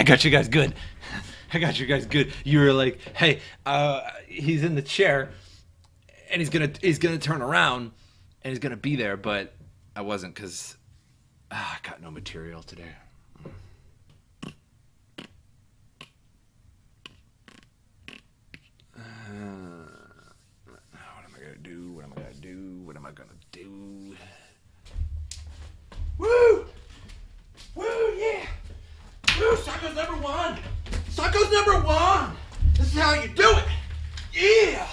I got you guys good. I got you guys good. You were like, hey, he's in the chair, and he's gonna turn around, and he's gonna be there, but I wasn't because I got no material today. What am I gonna do? What am I gonna do? What am I gonna do? Woo! Woo, yeah! Woo, Sotko's number one! Sotko's number one! This is how you do it! Yeah!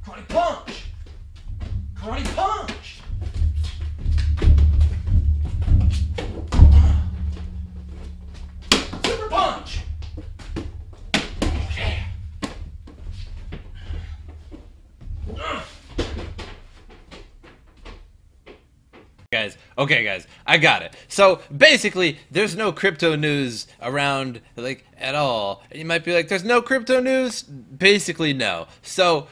Karate punch! Karate punch! Super punch! Yeah! Okay guys, I got it. So basically, there's no crypto news around, like, at all. And you might be like, there's no crypto news? Basically, no. So,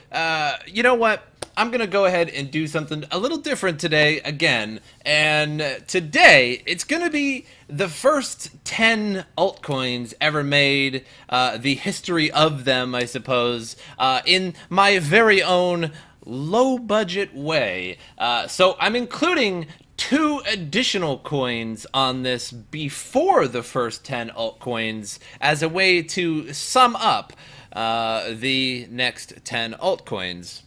you know what? I'm gonna go ahead and do something a little different today again. And today, it's gonna be the first 10 altcoins ever made, the history of them, I suppose, in my very own low-budget way. So I'm including 2 additional coins on this before the first 10 altcoins as a way to sum up the next 10 altcoins.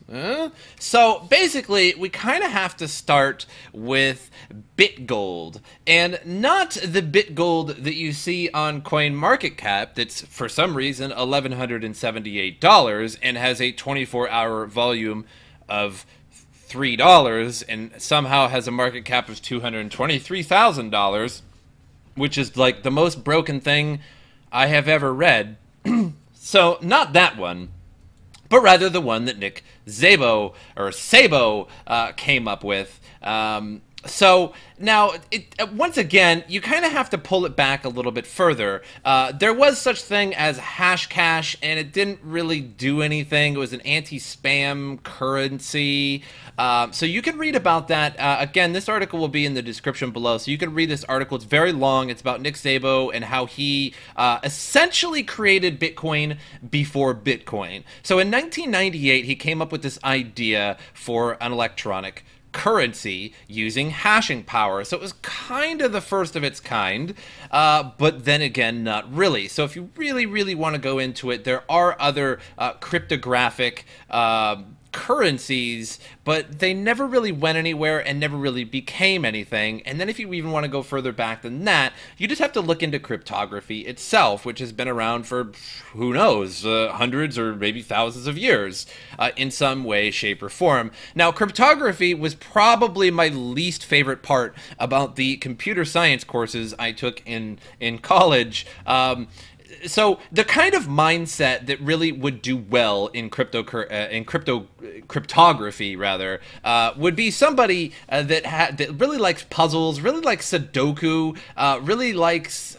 So basically, we kind of have to start with BitGold, and not the BitGold that you see on CoinMarketCap that's for some reason $1,178 and has a 24-hour volume of $3 and somehow has a market cap of $223,000, which is like the most broken thing I have ever read. So not that one, but rather the one that Nick Szabo came up with. So now, once again, you kind of have to pull it back a little bit further. There was such thing as Hashcash, and it didn't really do anything. It was an anti-spam currency. So you can read about that. Again, this article will be in the description below, so you can read this article. It's very long. It's about Nick Szabo and how he essentially created Bitcoin before Bitcoin. So in 1998, he came up with this idea for an electronic currency using hashing power. So it was kind of the first of its kind, but then again, not really. So if you really want to go into it, there are other cryptographic currencies, but they never really went anywhere and never really became anything. And then if you even want to go further back than that, you just have to look into cryptography itself, which has been around for, who knows, hundreds or maybe thousands of years in some way, shape, or form. Now, cryptography was probably my least favorite part about the computer science courses I took in college. So the kind of mindset that really would do well in cryptography rather would be somebody that really likes puzzles, really likes Sudoku, really likes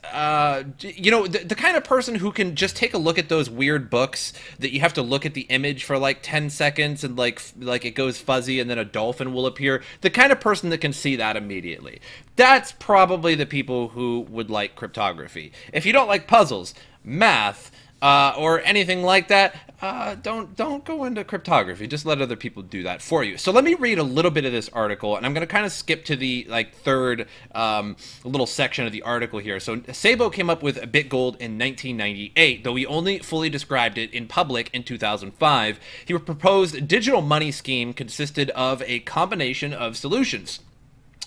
you know, the kind of person who can just take a look at those weird books that you have to look at the image for like 10 seconds and like it goes fuzzy and then a dolphin will appear. The kind of person that can see that immediately. That's probably the people who would like cryptography. If you don't like puzzles, math, or anything like that, don't go into cryptography. Just let other people do that for you. So let me read a little bit of this article, and I'm going to kind of skip to the third little section of the article here. So Szabo came up with BitGold in 1998, though he only fully described it in public in 2005. He proposed digital money scheme consisted of a combination of solutions,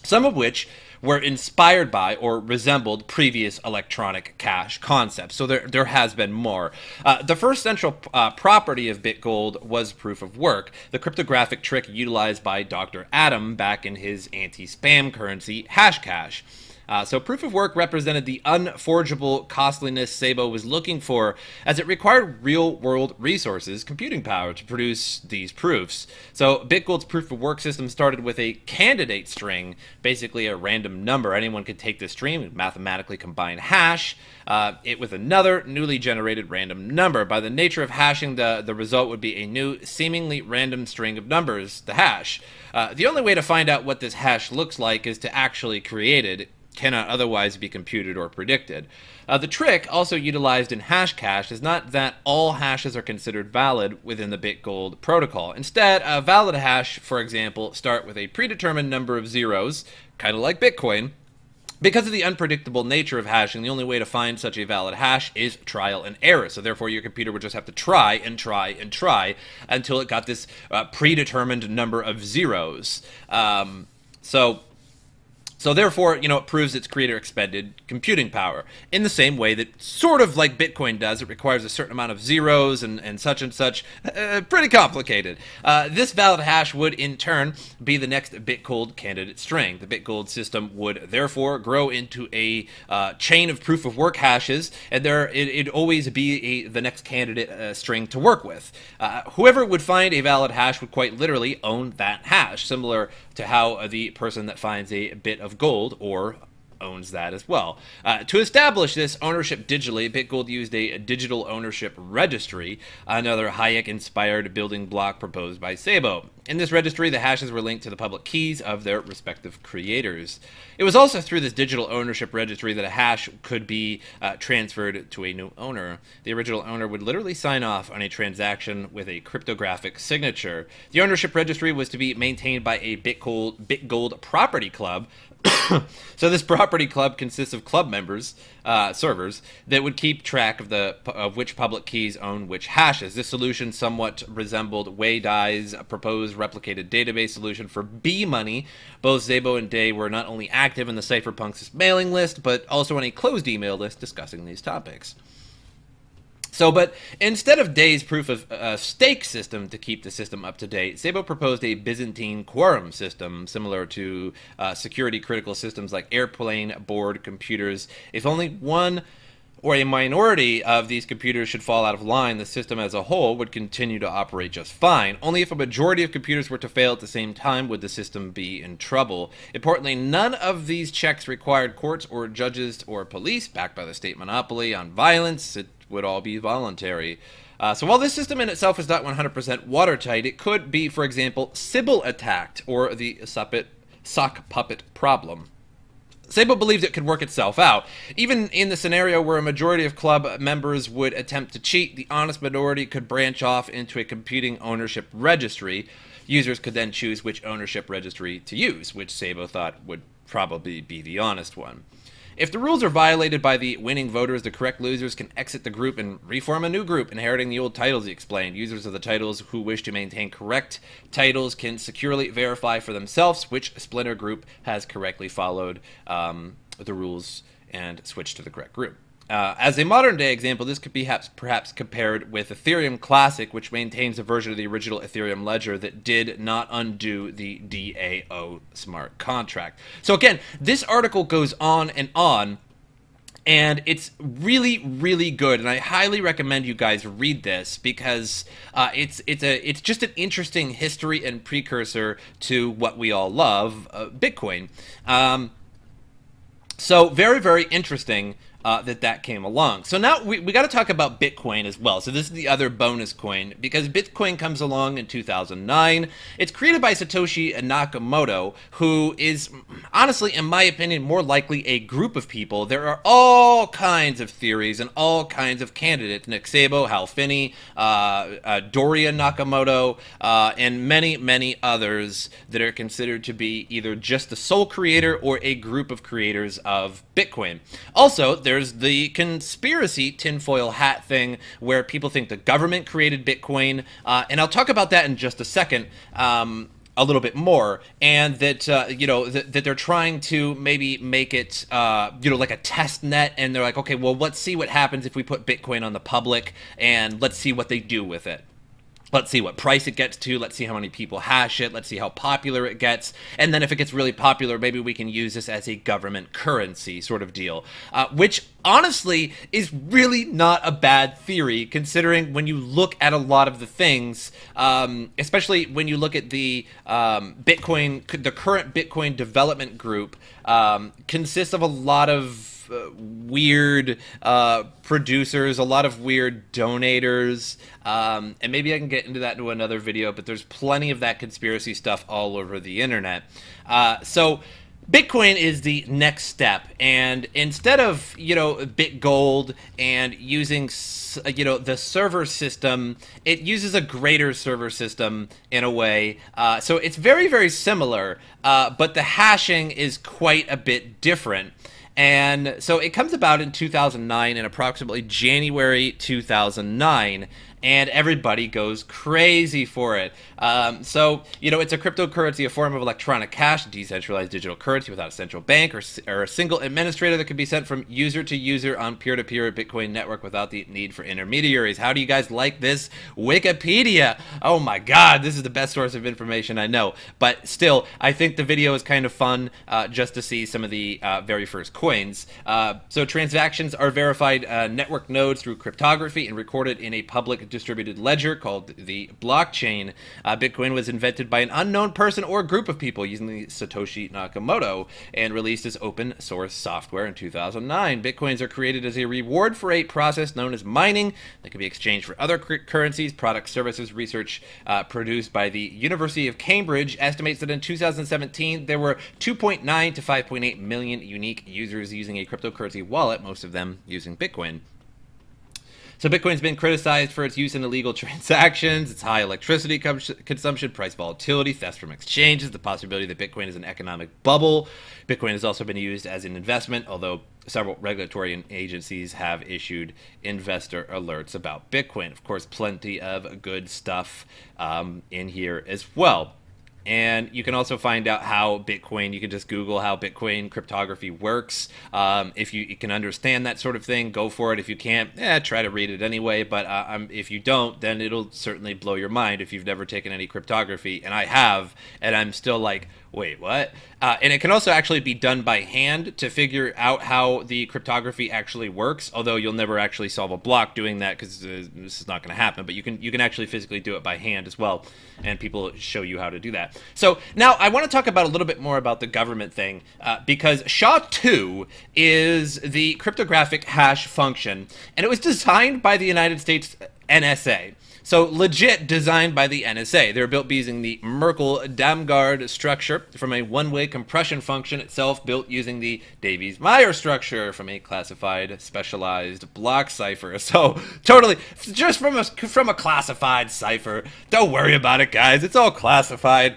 some of which were inspired by or resembled previous electronic cash concepts. So there has been more. The first central property of BitGold was proof of work, the cryptographic trick utilized by Dr. Adam back in his anti-spam currency, Hashcash. So proof of work represented the unforgeable costliness Szabo was looking for, as it required real-world resources, computing power, to produce these proofs. So BitGold's proof of work system started with a candidate string, basically a random number. Anyone could take this string and mathematically combine hash it with another newly generated random number. By the nature of hashing, the result would be a new, seemingly random string of numbers, the hash. The only way to find out what this hash looks like is to actually create it. It cannot otherwise be computed or predicted. The trick, also utilized in Hashcash, is not that all hashes are considered valid within the BitGold protocol. Instead, a valid hash, for example, start with a predetermined number of zeros, kind of like Bitcoin. Because of the unpredictable nature of hashing, the only way to find such a valid hash is trial and error. So therefore, your computer would just have to try and try and try until it got this predetermined number of zeros. So therefore, it proves its creator expended computing power. In the same way that, sort of like Bitcoin does, it requires a certain amount of zeros and such. Pretty complicated. This valid hash would, in turn, be the next BitGold candidate string. The BitGold system would, therefore, grow into a chain of proof of work hashes, and it'd always be the next candidate string to work with. Whoever would find a valid hash would quite literally own that hash, similar to how the person that finds a bit of gold or owns that as well. To establish this ownership digitally, BitGold used a digital ownership registry, another Hayek-inspired building block proposed by Szabo. In this registry, the hashes were linked to the public keys of their respective creators. It was also through this digital ownership registry that a hash could be transferred to a new owner. The original owner would literally sign off on a transaction with a cryptographic signature. The ownership registry was to be maintained by a BitGold property club. So this property club consists of club members, servers, that would keep track of which public keys own which hashes. This solution somewhat resembled Waydai's proposed replicated database solution for B-Money. Both Szabo and Day were not only active in the cypherpunks' mailing list, but also on a closed email list discussing these topics. But instead of Day's proof of stake system to keep the system up to date, Szabo proposed a Byzantine quorum system similar to security critical systems like airplane board computers. If only one or a minority of these computers should fall out of line, the system as a whole would continue to operate just fine. Only if a majority of computers were to fail at the same time would the system be in trouble. Importantly, none of these checks required courts or judges or police, backed by the state monopoly on violence. It would all be voluntary. So while this system in itself is not 100% watertight, it could be, for example, Sybil attacked, or the sock puppet problem. Szabo believed it could work itself out. Even in the scenario where a majority of club members would attempt to cheat, the honest minority could branch off into a computing ownership registry. Users could then choose which ownership registry to use, which Szabo thought would probably be the honest one. If the rules are violated by the winning voters, the correct losers can exit the group and reform a new group, inheriting the old titles, he explained. Users of the titles who wish to maintain correct titles can securely verify for themselves which splinter group has correctly followed the rules and switched to the correct group. As a modern-day example, this could be perhaps compared with Ethereum Classic, which maintains a version of the original Ethereum ledger that did not undo the DAO smart contract. So again, this article goes on, and it's really, really good, and I highly recommend you guys read this because it's just an interesting history and precursor to what we all love, Bitcoin. So very, very interesting that came along. So now we got to talk about Bitcoin as well. So this is the other bonus coin, because Bitcoin comes along in 2009. It's created by Satoshi Nakamoto, who is, honestly, in my opinion, more likely a group of people. There are all kinds of theories and all kinds of candidates. Nick Szabo, Hal Finney, Dorian Nakamoto, and many, many others that are considered to be either just the sole creator or a group of creators of Bitcoin. Also, there's the conspiracy tinfoil hat thing where people think the government created Bitcoin, and I'll talk about that in just a second, a little bit more, and that that they're trying to maybe make it like a test net, and they're like, okay, well, let's see what happens if we put Bitcoin on the public, and let's see what they do with it. Let's see what price it gets to. Let's see how many people hash it. Let's see how popular it gets. And then if it gets really popular, maybe we can use this as a government currency sort of deal, which honestly is really not a bad theory, considering when you look at a lot of the things, especially when you look at the Bitcoin, the current Bitcoin development group consists of a lot of weird producers, a lot of weird donators, and maybe I can get into that into another video, but there's plenty of that conspiracy stuff all over the internet. So Bitcoin is the next step, and instead of, you know, BitGold and using, you know, the server system, it uses a greater server system in a way. So it's very, very similar, but the hashing is quite a bit different. And so it comes about in 2009, in approximately January 2009, and everybody goes crazy for it. So, you know, it's a cryptocurrency, a form of electronic cash, decentralized digital currency without a central bank or a single administrator that can be sent from user to user on peer-to-peer Bitcoin network without the need for intermediaries. How do you guys like this? Wikipedia! Oh my god, this is the best source of information I know. But still, I think the video is kind of fun just to see some of the very first coins. So transactions are verified network nodes through cryptography and recorded in a public distributed ledger called the blockchain. Bitcoin was invented by an unknown person or group of people using the Satoshi Nakamoto and released as open source software in 2009. Bitcoins are created as a reward for a process known as mining that can be exchanged for other currencies. Products, services, research produced by the University of Cambridge estimates that in 2017 there were 2.9 to 5.8 million unique users using a cryptocurrency wallet, most of them using Bitcoin. So Bitcoin's been criticized for its use in illegal transactions, its high electricity consumption, price volatility, theft from exchanges, the possibility that Bitcoin is an economic bubble. Bitcoin has also been used as an investment, although several regulatory agencies have issued investor alerts about Bitcoin. Of course, plenty of good stuff in here as well. And you can also find out how Bitcoin, you can just Google how Bitcoin cryptography works. If you can understand that sort of thing, go for it. If you can't, try to read it anyway. But if you don't, then it'll certainly blow your mind if you've never taken any cryptography. And I have, and I'm still like, wait, what? And it can also actually be done by hand to figure out how the cryptography actually works, although you'll never actually solve a block doing that because this is not going to happen. But you can actually physically do it by hand as well, and people show you how to do that. So now I want to talk about a little bit more about the government thing, because SHA-2 is the cryptographic hash function, and it was designed by the United States NSA. So legit designed by the NSA. They were built using the Merkle-Damgard structure from a one-way compression function itself, built using the Davies-Meyer structure from a classified specialized block cipher. So totally just from a classified cipher. Don't worry about it, guys. It's all classified.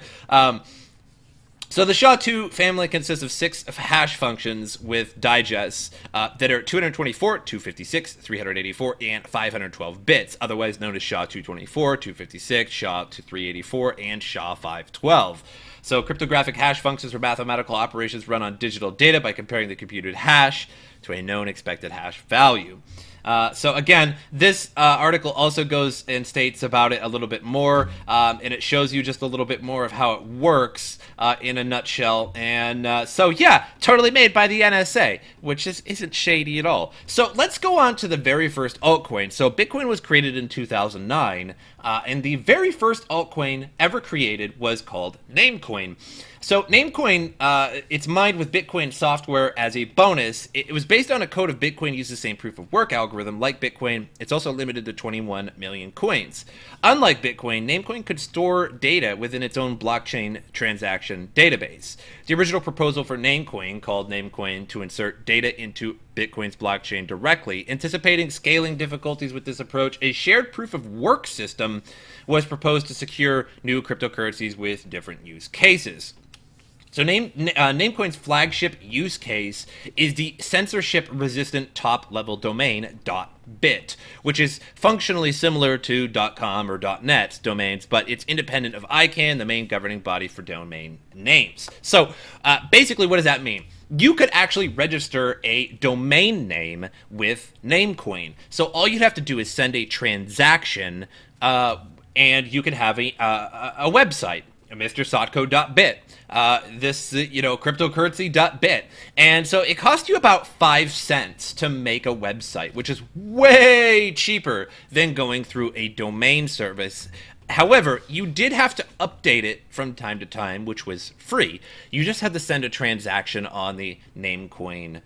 So the SHA-2 family consists of 6 hash functions with digests that are 224, 256, 384, and 512 bits, otherwise known as SHA-224, 256, SHA-384, and SHA-512. So cryptographic hash functions are mathematical operations run on digital data by comparing the computed hash to a known expected hash value. So again, this article also goes and states about it a little bit more, and it shows you just a little bit more of how it works in a nutshell. And so yeah, totally made by the NSA, which isn't shady at all. So let's go on to the very first altcoin. So Bitcoin was created in 2009, and the very first altcoin ever created was called Namecoin. So Namecoin, it's mined with Bitcoin software as a bonus. It was based on a code of Bitcoin, used the same proof of work algorithm like Bitcoin. It's also limited to 21 million coins. Unlike Bitcoin, Namecoin could store data within its own blockchain transaction database. The original proposal for Namecoin called Namecoin to insert data into Bitcoin's blockchain directly. Anticipating scaling difficulties with this approach, a shared proof of work system was proposed to secure new cryptocurrencies with different use cases. So Namecoin's flagship use case is the censorship-resistant top-level domain .bit, which is functionally similar to .com or .net domains, but it's independent of ICANN, the main governing body for domain names. So basically, what does that mean? You could actually register a domain name with Namecoin. So all you'd have to do is send a transaction and you can have a website, MrSotko.bit, cryptocurrency.bit. And so it cost you about 5 cents to make a website, which is way cheaper than going through a domain service. However, you did have to update it from time to time, which was free. You just had to send a transaction on the Namecoin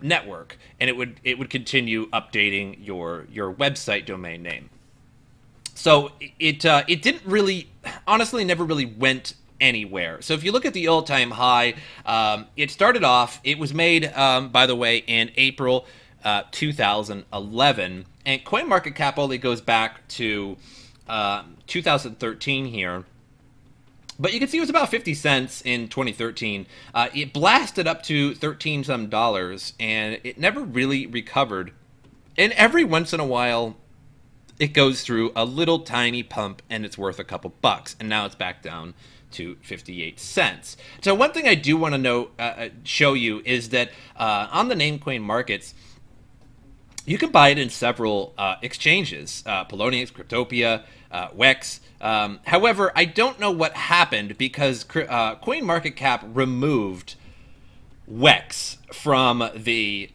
network, and it would continue updating your website domain name. So it didn't really, honestly, never really went anywhere. So if you look at the all-time high, it started off. It was made, by the way, in April 2011, and CoinMarketCap only goes back to 2013 here. But you can see it was about 50 cents in 2013. It blasted up to $13 some, and it never really recovered. And every once in a while, it goes through a little tiny pump, and it's worth a couple bucks. And now it's back down to 58 cents. So one thing I do want to show you is that on the Namecoin markets, you can buy it in several exchanges, Poloniex, Cryptopia, Wex. However, I don't know what happened because CoinMarketCap removed Wex from the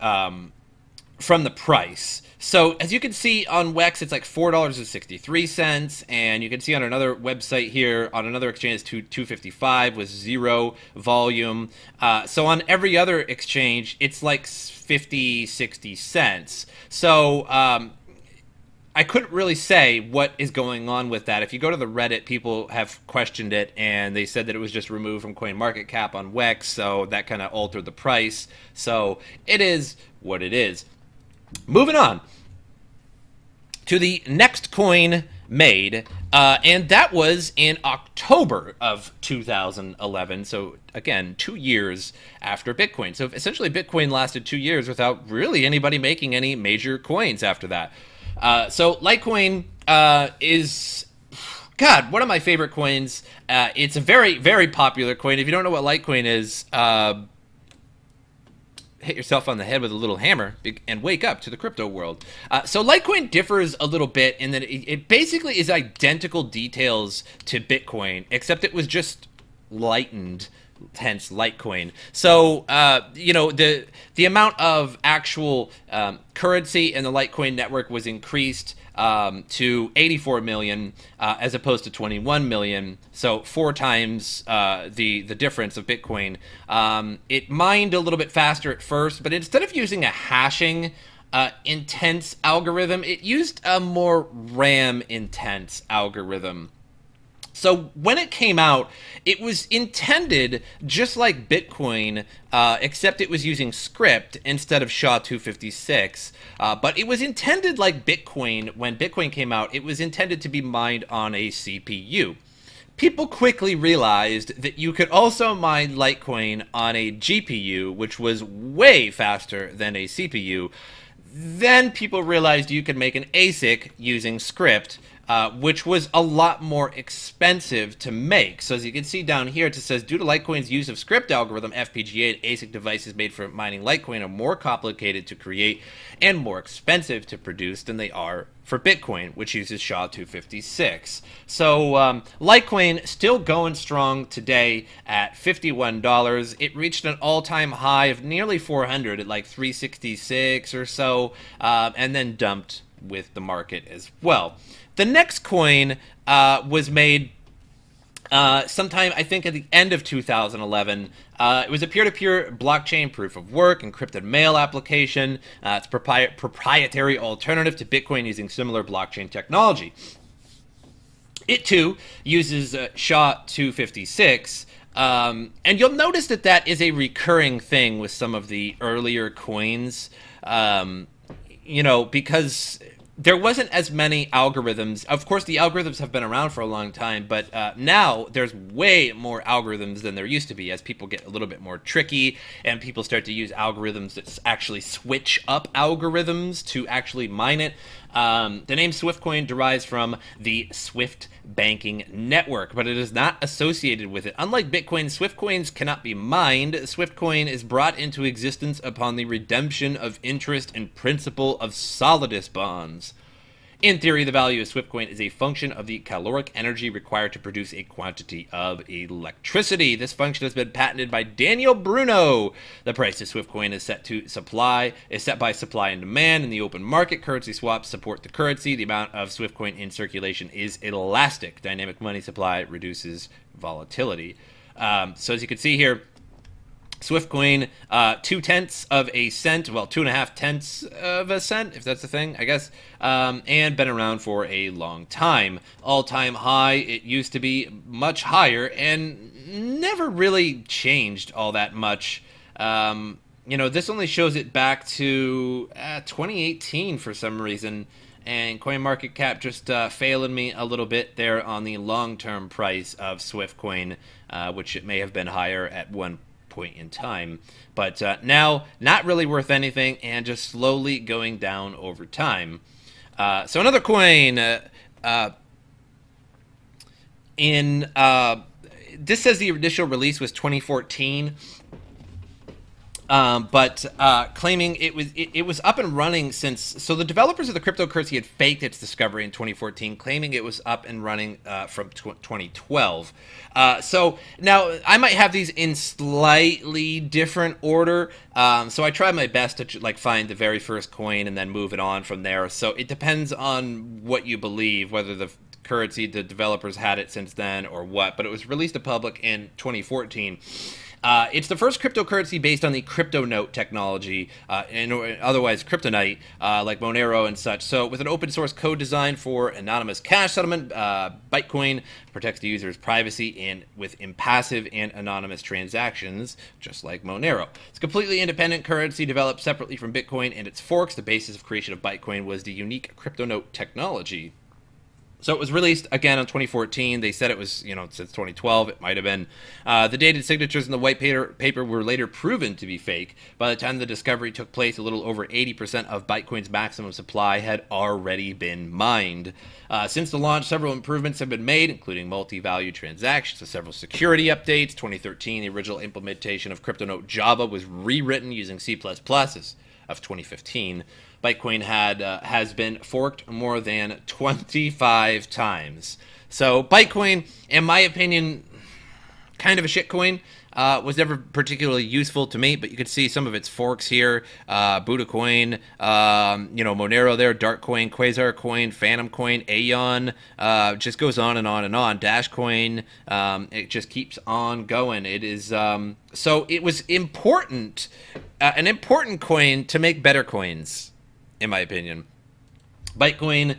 price. So as you can see on Wex, it's like $4.63, and you can see on another website here, on another exchange, $2.55 with 0 volume. So on every other exchange, it's like 50, 60 cents. So I couldn't really say what is going on with that. If you go to the Reddit, people have questioned it, and they said that it was just removed from CoinMarketCap on Wex, so that kind of altered the price. So it is what it is. Moving on to the next coin made, and that was in October of 2011. So again, 2 years after Bitcoin. So essentially Bitcoin lasted 2 years without really anybody making any major coins after that. So Litecoin is, God, one of my favorite coins. It's a very, very popular coin. If you don't know what Litecoin is, hit yourself on the head with a little hammer and wake up to the crypto world. So Litecoin differs a little bit in that it basically is identical details to Bitcoin, except it was just lightened, hence Litecoin. So, the amount of actual currency in the Litecoin network was increased to 84 million as opposed to 21 million, so 4 times the difference of Bitcoin. It mined a little bit faster at first, but instead of using a hashing intense algorithm, it used a more RAM intense algorithm. So when it came out, it was intended just like Bitcoin, except it was using script instead of SHA-256. But it was intended like Bitcoin. When Bitcoin came out, it was intended to be mined on a CPU. People quickly realized that you could also mine Litecoin on a GPU, which was way faster than a CPU. Then people realized you could make an ASIC using script, which was a lot more expensive to make. So as you can see down here, it says, due to Litecoin's use of script algorithm, FPGA and ASIC devices made for mining Litecoin are more complicated to create and more expensive to produce than they are for Bitcoin, which uses SHA-256. So Litecoin still going strong today at $51. It reached an all-time high of nearly 400 at like 366 or so, and then dumped with the market as well. The next coin was made sometime, I think, at the end of 2011. It was a peer-to-peer blockchain proof of work encrypted mail application. It's a proprietary alternative to Bitcoin using similar blockchain technology. It, too, uses SHA-256. And you'll notice that that is a recurring thing with some of the earlier coins, because there wasn't as many algorithms. Of course, the algorithms have been around for a long time, but now there's way more algorithms than there used to be as people get a little bit more tricky and people start to use algorithms that actually switch up algorithms to actually mine it. The name Swiftcoin derives from the Swift banking network, but it is not associated with it. Unlike Bitcoin, Swift coins cannot be mined. Swiftcoin is brought into existence upon the redemption of interest and principal of Solidus bonds. In theory, the value of Swiftcoin is a function of the caloric energy required to produce a quantity of electricity. This function has been patented by Daniel Bruno. The price of Swiftcoin is set by supply and demand in the open market. Currency swaps support the currency. The amount of Swiftcoin in circulation is elastic. Dynamic money supply reduces volatility. So as you can see here, Swiftcoin, 0.2 of a cent, well, 2.5 of a cent, if that's a thing, I guess, and been around for a long time. All-time high, it used to be much higher and never really changed all that much. You know, this only shows it back to 2018 for some reason, and CoinMarketCap just failing me a little bit there on the long-term price of Swiftcoin, which it may have been higher at one point in time, but now not really worth anything and just slowly going down over time. So another coin this says the initial release was 2014, but claiming it was up and running since. So the developers of the cryptocurrency had faked its discovery in 2014, claiming it was up and running from 2012. So now I might have these in slightly different order. So I tried my best to like find the very first coin and then move it on from there. So it depends on what you believe, whether the currency, the developers had it since then or what. But it was released to public in 2014. It's the first cryptocurrency based on the crypto note technology, and otherwise kryptonite, like Monero and such. So with an open source code design for anonymous cash settlement, Bitcoin protects the user's privacy and with impassive and anonymous transactions, just like Monero. It's a completely independent currency developed separately from Bitcoin and its forks. The basis of creation of Bitcoin was the unique crypto note technology. So it was released again in 2014. They said it was, you know, since 2012. It might have been. The dated signatures in the white paper were later proven to be fake. By the time the discovery took place, a little over 80% of Bitcoin's maximum supply had already been mined. Since the launch, several improvements have been made, including multi-value transactions, several security updates. 2013, the original implementation of CryptoNote Java was rewritten using C++ as of 2015. Bitcoin has been forked more than 25 times. So Bitcoin, in my opinion, kind of a shitcoin. Was never particularly useful to me, but you can see some of its forks here. Buddha Coin, you know, Monero there, Darkcoin, Quasar Coin, Phantom Coin, Aeon, just goes on and on and on. Dash Coin, it just keeps on going. It is, so it was important, an important coin to make better coins, in my opinion. Bitcoin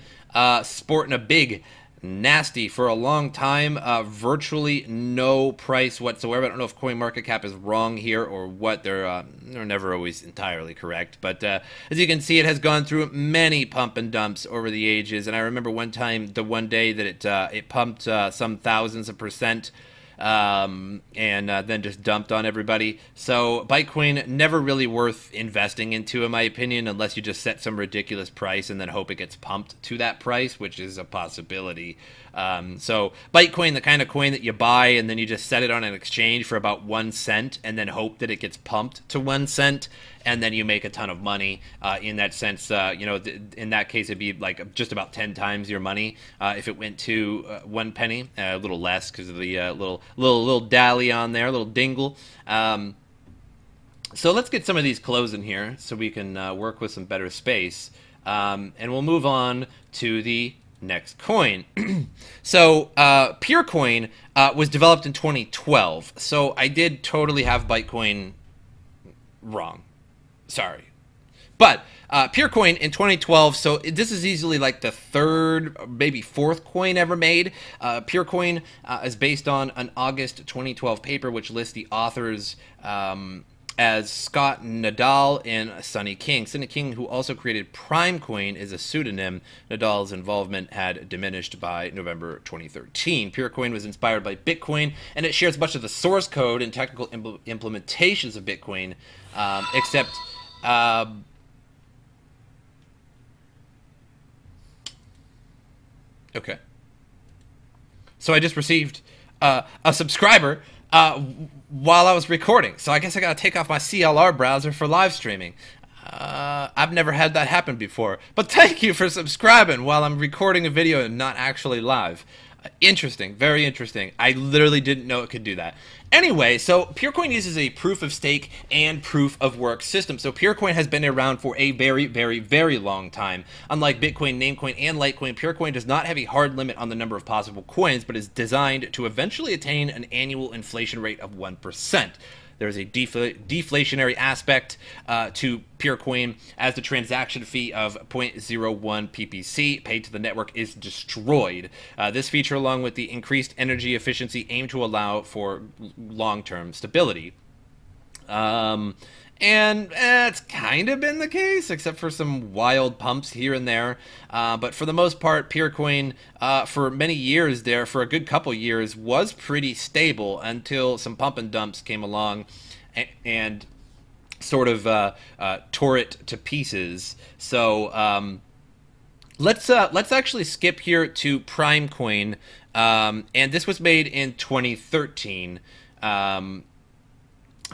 sporting a big, nasty, for a long time, virtually no price whatsoever. I don't know if CoinMarketCap is wrong here or what. They're never always entirely correct. But as you can see, it has gone through many pump and dumps over the ages. And I remember one time, the one day that it pumped some thousands of percent, and then just dumped on everybody. So Bitcoin never really worth investing into, in my opinion, unless you just set some ridiculous price and then hope it gets pumped to that price, which is a possibility. So Bitcoin, the kind of coin that you buy and then you just set it on an exchange for about 1 cent and then hope that it gets pumped to 1 cent, and then you make a ton of money. In that sense, you know, in that case, it'd be like just about 10 times your money if it went to 1 penny, a little less because of the little dally on there, little dingle. So let's get some of these closing here so we can work with some better space, and we'll move on to the next coin. So Purecoin was developed in 2012. So I did totally have Bitcoin wrong. Sorry. But Purecoin in 2012, so this is easily like the third, maybe fourth coin ever made. Purecoin is based on an August 2012 paper which lists the authors as Scott Nadal and Sonny King. Sonny King, who also created Primecoin, is a pseudonym. Nadal's involvement had diminished by November 2013. Purecoin was inspired by Bitcoin, and it shares much of the source code and technical implementations of Bitcoin, except... okay. So I just received a subscriber while I was recording. So I guess I gotta take off my CLR browser for live streaming. I've never had that happen before. But thank you for subscribing while I'm recording a video and not actually live. Interesting. Very interesting. I literally didn't know it could do that. Anyway, so Purecoin uses a proof of stake and proof of work system. So Purecoin has been around for a very, very, very long time. Unlike Bitcoin, Namecoin, and Litecoin, Purecoin does not have a hard limit on the number of possible coins, but is designed to eventually attain an annual inflation rate of 1%. There's a deflationary aspect to Purecoin, as the transaction fee of 0.01 PPC paid to the network is destroyed. This feature, along with the increased energy efficiency, aim to allow for long-term stability. And it's kind of been the case, except for some wild pumps here and there. But for the most part, Purecoin, for many years there, for a good couple years, was pretty stable until some pump and dumps came along and sort of tore it to pieces. So let's actually skip here to Primecoin, and this was made in 2013.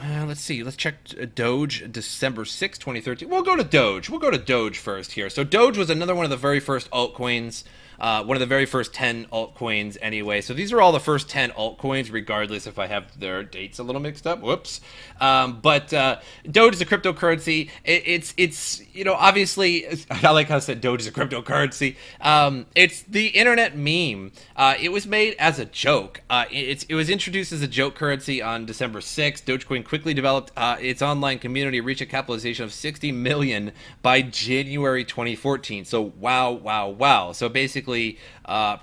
Let's see. Let's check Doge, December 6, 2013. We'll go to Doge. We'll go to Doge first here. So Doge was another one of the very first altcoins, one of the very first 10 altcoins anyway. So these are all the first 10 altcoins, regardless if I have their dates a little mixed up. Whoops. But Doge is a cryptocurrency. It's you know, obviously, I like how I said Doge is a cryptocurrency. It's the internet meme. It was made as a joke. It was introduced as a joke currency on December 6th. Dogecoin quickly developed its online community, reached a capitalization of 60 million by January 2014. So wow, wow, wow. So basically,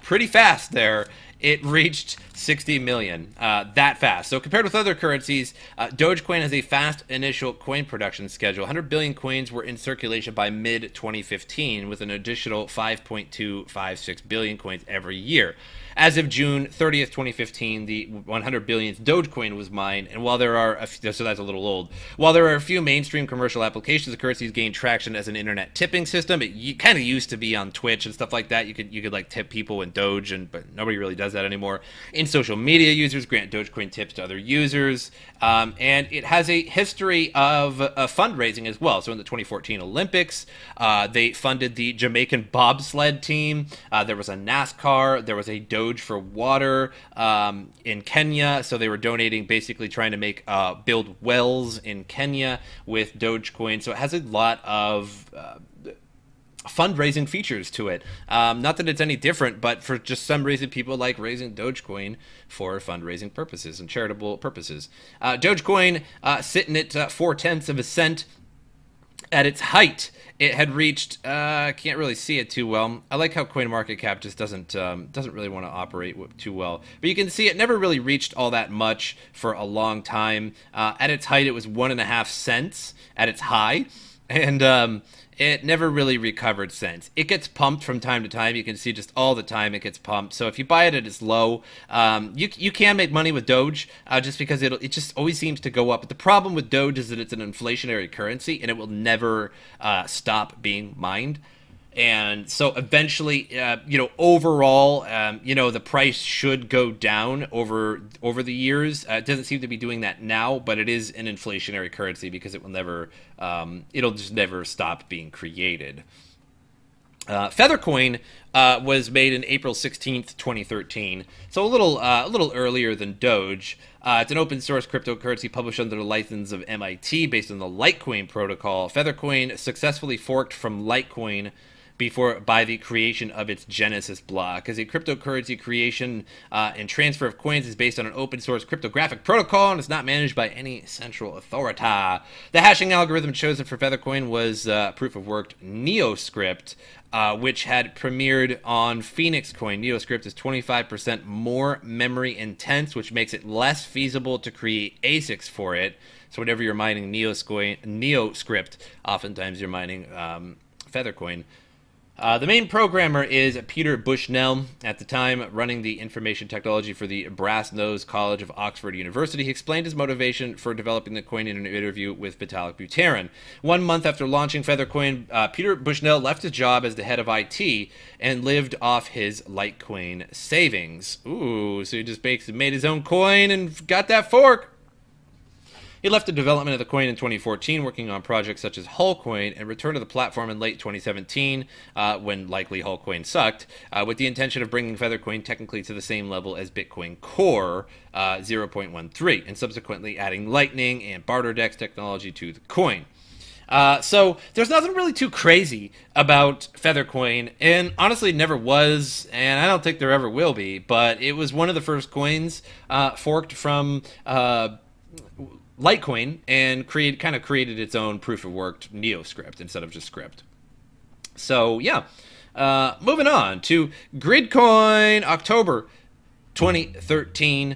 pretty fast there. It reached 60 million that fast. So compared with other currencies, Dogecoin has a fast initial coin production schedule. 100 billion coins were in circulation by mid-2015, with an additional 5.256 billion coins every year. As of June 30th, 2015, the 100 billionth Dogecoin was mined, and while there are a few, so that's a little old. While there are a few mainstream commercial applications, the currency's gained traction as an internet tipping system. It kind of used to be on Twitch and stuff like that. You could like tip people in Doge, but nobody really does that anymore. In social media, users grant Dogecoin tips to other users, and it has a history of fundraising as well. So in the 2014 Olympics, they funded the Jamaican bobsled team. There was a NASCAR. There was a Doge for water in Kenya. So they were donating, basically trying to make build wells in Kenya with Dogecoin. So it has a lot of fundraising features to it. Not that it's any different, but for just some reason, people like raising Dogecoin for fundraising purposes and charitable purposes. Dogecoin sitting at 0.4 of a cent. At its height, it had reached, can't really see it too well. I like how CoinMarketCap just doesn't really want to operate too well. But you can see it never really reached all that much for a long time. At its height, it was 1.5 cents at its high. And it never really recovered since. It gets pumped from time to time. You can see just all the time it gets pumped. So if you buy it at its low, you can make money with Doge just because it just always seems to go up. But the problem with Doge is that it's an inflationary currency and it will never stop being mined. And so eventually, you know, overall, you know, the price should go down over the years. It doesn't seem to be doing that now, but it is an inflationary currency because it will never, it'll just never stop being created. Feathercoin was made in April 16th, 2013, so a little earlier than Doge. It's an open source cryptocurrency published under the license of MIT based on the Litecoin protocol. Feathercoin successfully forked from Litecoin by the creation of its Genesis block. As a cryptocurrency creation and transfer of coins is based on an open source cryptographic protocol and is not managed by any central authority. The hashing algorithm chosen for Feathercoin was proof of work NeoScript, which had premiered on Phoenix Coin. NeoScript is 25% more memory intense, which makes it less feasible to create ASICs for it. So whenever you're mining NeoScript, oftentimes you're mining Feathercoin. The main programmer is Peter Bushnell, at the time running the information technology for the Brasenose College of Oxford University. He explained his motivation for developing the coin in an interview with Vitalik Buterin. 1 month after launching Feathercoin, Peter Bushnell left his job as the head of IT and lived off his Litecoin savings. Ooh, so he just made his own coin and got that fork. He left the development of the coin in 2014, working on projects such as Altcoin, and returned to the platform in late 2017, when likely Altcoin sucked, with the intention of bringing Feathercoin technically to the same level as Bitcoin Core 0.13, and subsequently adding Lightning and Barter Dex technology to the coin. So there's nothing really too crazy about Feathercoin, and honestly never was, and I don't think there ever will be, but it was one of the first coins forked from Litecoin and kind of created its own proof-of-work NeoScript instead of just script. So yeah, moving on to Gridcoin, October 2013.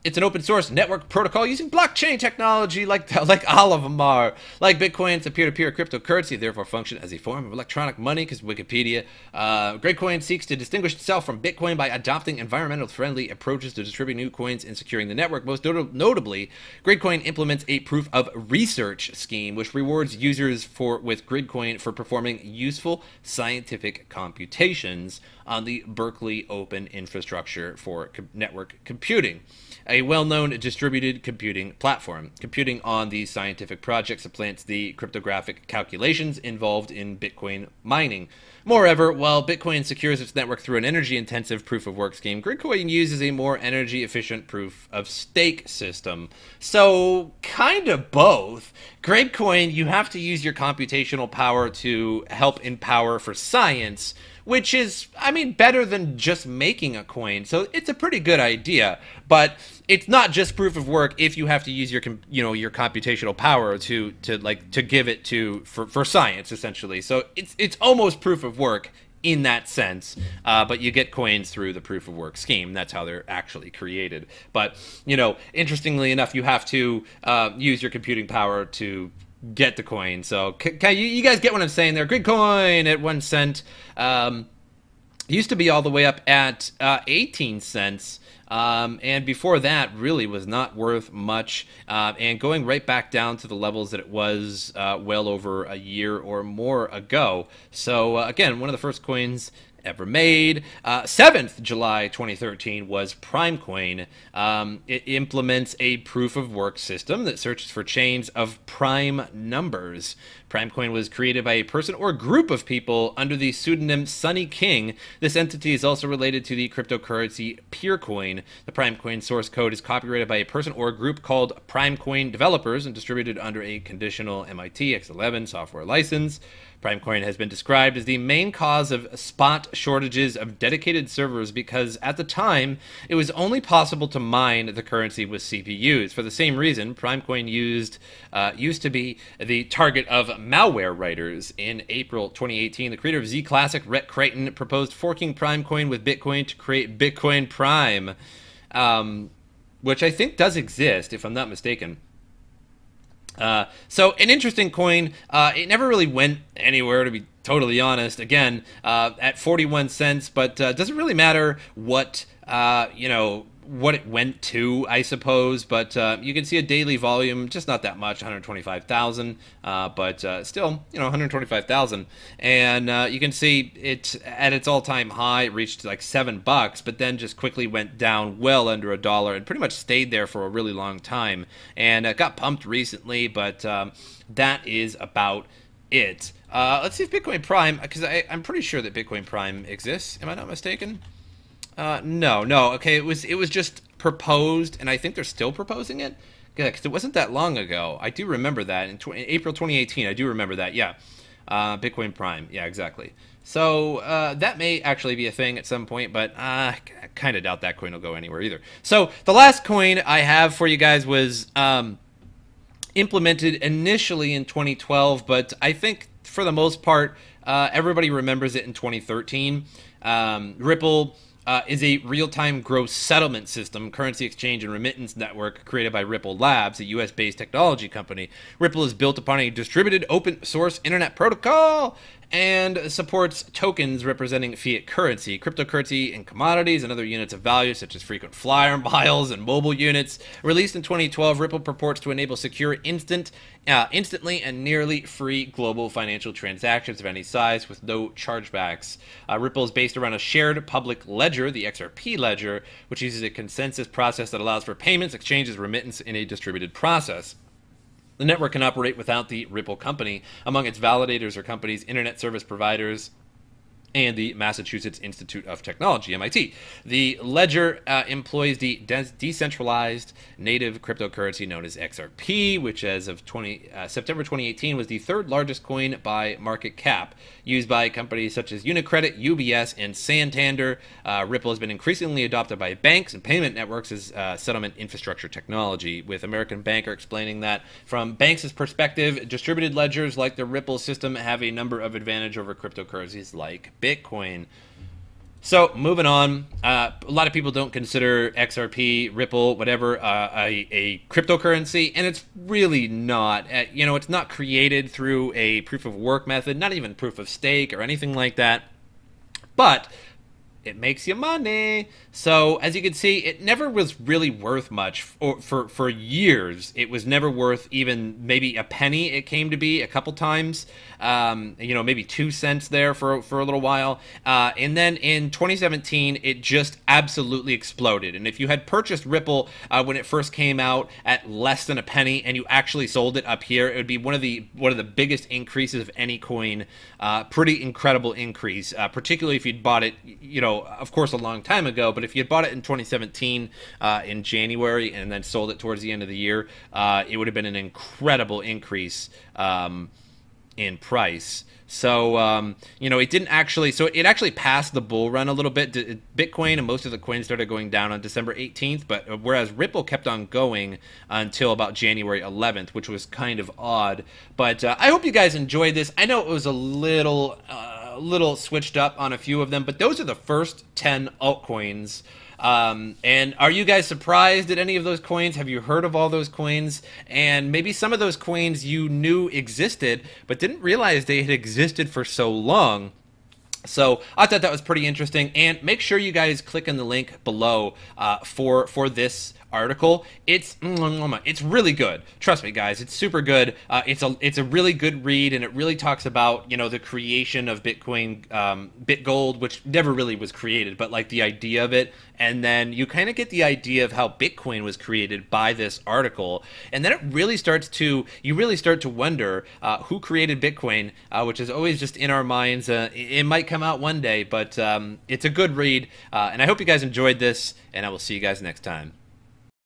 It's an open source network protocol using blockchain technology, like all of them are. Like Bitcoin, it's a peer-to-peer cryptocurrency, therefore function as a form of electronic money, because Wikipedia. Gridcoin seeks to distinguish itself from Bitcoin by adopting environmental-friendly approaches to distributing new coins and securing the network. Most notably, Gridcoin implements a proof of research scheme, which rewards users with Gridcoin for performing useful scientific computations on the Berkeley Open Infrastructure for Network Computing, a well-known distributed computing platform. Computing on these scientific projects supplants the cryptographic calculations involved in Bitcoin mining. Moreover, while Bitcoin secures its network through an energy-intensive proof-of-work scheme, Gridcoin uses a more energy-efficient proof-of-stake system. So, kind of both. Gridcoin, you have to use your computational power to help empower for science, which is, I mean, better than just making a coin. So it's a pretty good idea, but it's not just proof of work if you have to use your, your computational power to give it for science, essentially. So it's almost proof of work in that sense, but you get coins through the proof of work scheme. That's how they're actually created. But, interestingly enough, you have to use your computing power to get the coin. So you guys get what I'm saying there? Gridcoin at 1 cent used to be all the way up at 18 cents. And before that really was not worth much, and going right back down to the levels that it was well over a year or more ago. So again, one of the first coins ever made. 7th July 2013 was Primecoin. It implements a proof-of-work system that searches for chains of prime numbers. Primecoin was created by a person or group of people under the pseudonym Sunny King. This entity is also related to the cryptocurrency Peercoin. The Primecoin source code is copyrighted by a person or group called Primecoin developers and distributed under a conditional MIT X11 software license. Primecoin has been described as the main cause of spot shortages of dedicated servers because at the time it was only possible to mine the currency with CPUs. For the same reason, Primecoin used to be the target of malware writers. In April 2018, the creator of Z Classic, Rhett Creighton, proposed forking Primecoin with Bitcoin to create Bitcoin Prime, which I think does exist, if I'm not mistaken. So an interesting coin. It never really went anywhere, to be totally honest. Again, at 41 cents, but doesn't really matter what what it went to, I suppose. But you can see a daily volume, just not that much, 125,000, but still, 125,000. And you can see it at its all-time high, it reached like $7, but then just quickly went down well under $1 and pretty much stayed there for a really long time. And it got pumped recently, but that is about it. Let's see if Bitcoin Prime, because I'm pretty sure that Bitcoin Prime exists. Am I not mistaken? No. Okay, it was just proposed, and I think they're still proposing it. Yeah, because it wasn't that long ago. I do remember that in April 2018. I do remember that. Yeah, Bitcoin Prime. Yeah, exactly. So that may actually be a thing at some point, but I kind of doubt that coin will go anywhere either. So the last coin I have for you guys was implemented initially in 2012, but I think for the most part everybody remembers it in 2013. Ripple is a real-time gross settlement system, currency exchange, and remittance network created by Ripple Labs, a US-based technology company. Ripple is built upon a distributed open-source internet protocol and supports tokens representing fiat currency, cryptocurrency, and commodities and other units of value such as frequent flyer miles and mobile units. Released in 2012, Ripple purports to enable secure, instantly and nearly free global financial transactions of any size with no chargebacks. Ripple is based around a shared public ledger, the XRP ledger, which uses a consensus process that allows for payments, exchanges, remittance in a distributed process. The network can operate without the Ripple company among its validators or companies, internet service providers, and the Massachusetts Institute of Technology, MIT. The ledger employs the decentralized native cryptocurrency known as XRP, which as of September 2018 was the third largest coin by market cap, used by companies such as Unicredit, UBS, and Santander. Ripple has been increasingly adopted by banks and payment networks as settlement infrastructure technology, with American Banker explaining that from banks' perspective, distributed ledgers like the Ripple system have a number of advantages over cryptocurrencies like Bitcoin. So moving on, a lot of people don't consider XRP, Ripple, whatever, a cryptocurrency, and it's really not. It's not created through a proof of work method, not even proof of stake or anything like that, but it makes you money. So as you can see, it never was really worth much for years. It was never worth even maybe a penny. It came to be a couple times, maybe 2 cents there for a little while. And then in 2017, it just absolutely exploded. And if you had purchased Ripple when it first came out at less than a penny and you actually sold it up here, it would be one of the biggest increases of any coin. Pretty incredible increase, particularly if you'd bought it, of course, a long time ago. But if you had bought it in 2017 in January and then sold it towards the end of the year, it would have been an incredible increase in price. So, it didn't actually, so it actually passed the bull run a little bit. Bitcoin and most of the coins started going down on December 18th, but whereas Ripple kept on going until about January 11th, which was kind of odd. But I hope you guys enjoyed this. I know it was a little switched up on a few of them, but those are the first 10 altcoins. And are you guys surprised at any of those coins? Have you heard of all those coins? And maybe some of those coins you knew existed, but didn't realize they had existed for so long. So I thought that was pretty interesting. And make sure you guys click on the link below for this article. It's really good. Trust me, guys. It's super good. It's a really good read, and it really talks about the creation of Bitcoin, BitGold, which never really was created, but like the idea of it. And then you kind of get the idea of how Bitcoin was created by this article. And then you really start to wonder who created Bitcoin, which is always just in our minds. It might come out one day, but it's a good read. And I hope you guys enjoyed this, and I will see you guys next time.